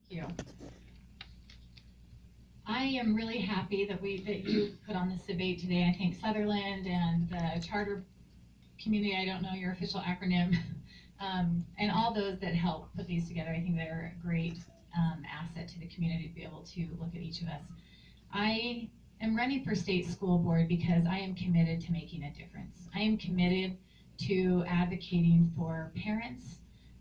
you. I am really happy that you put on this debate today. I think Sutherland and the charter community, I don't know your official acronym, and all those that help put these together, I think they're a great asset to the community to be able to look at each of us. I am running for state school board because I am committed to making a difference. I am committed to advocating for parents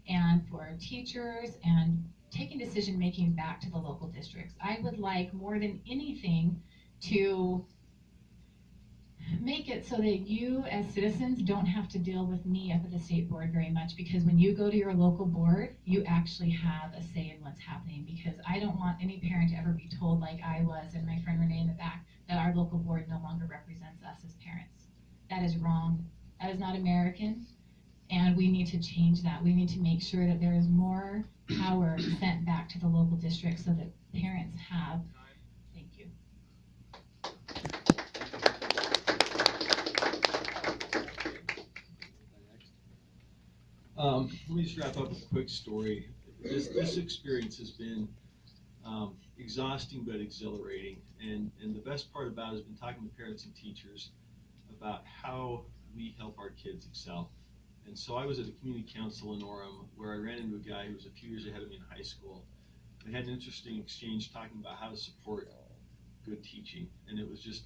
and for teachers and taking decision making back to the local districts. I would like more than anything to make it so that you as citizens don't have to deal with me up at the state board very much, because when you go to your local board, you actually have a say in what's happening, because I don't want any parent to ever be told, like I was and my friend Renee in the back, that our local board no longer represents us as parents. That is wrong. That is not American, and we need to change that. We need to make sure that there is more power sent back to the local districts so that parents have. Thank you. Let me just wrap up with a quick story. This experience has been exhausting but exhilarating, and the best part about it has been talking to parents and teachers about how we help our kids excel. And so I was at a community council in Orem where I ran into a guy who was a few years ahead of me in high school. We had an interesting exchange talking about how to support good teaching, and it was just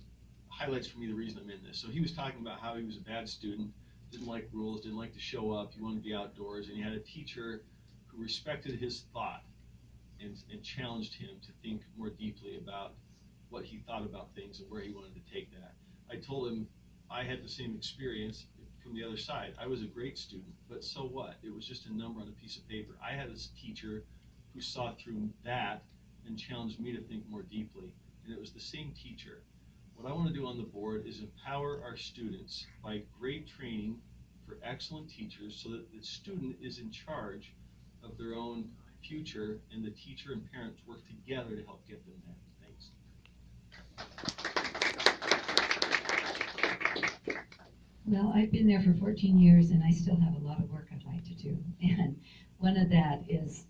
highlights for me the reason I'm in this. So he was talking about how he was a bad student, didn't like rules, didn't like to show up, he wanted to be outdoors, and he had a teacher who respected his thought and challenged him to think more deeply about what he thought about things and where he wanted to take that. I told him I had the same experience from the other side. I was a great student, but so what? It was just a number on a piece of paper. I had a teacher who saw through that and challenged me to think more deeply, and it was the same teacher. What I want to do on the board is empower our students by great training for excellent teachers so that the student is in charge of their own future and the teacher and parents work together to help get them there. Thanks. Well, I've been there for 14 years and I still have a lot of work I'd like to do. And one of that is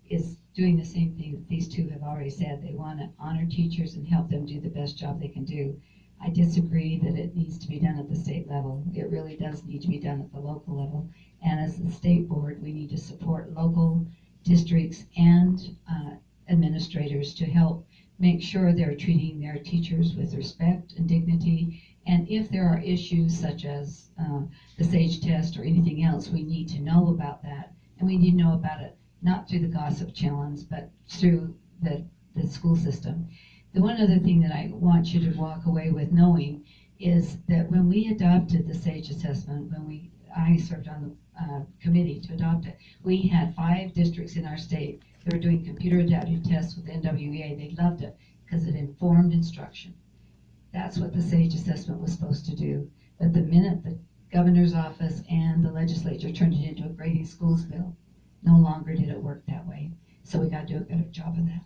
doing the same thing that these two have already said. They want to honor teachers and help them do the best job they can do. I disagree that it needs to be done at the state level. It really does need to be done at the local level. And as the state board, we need to support local districts and administrators to help make sure they're treating their teachers with respect and dignity. And if there are issues such as the SAGE test or anything else, we need to know about that. And we need to know about it not through the gossip challenge, but through the school system. The one other thing that I want you to walk away with knowing is that when we adopted the SAGE assessment, I served on the committee to adopt it, we had 5 districts in our state that were doing computer adaptive tests with NWEA. They loved it because it informed instruction. That's what the SAGE assessment was supposed to do. But the minute the governor's office and the legislature turned it into a grading schools bill, no longer did it work that way. So we got to do a better job of that.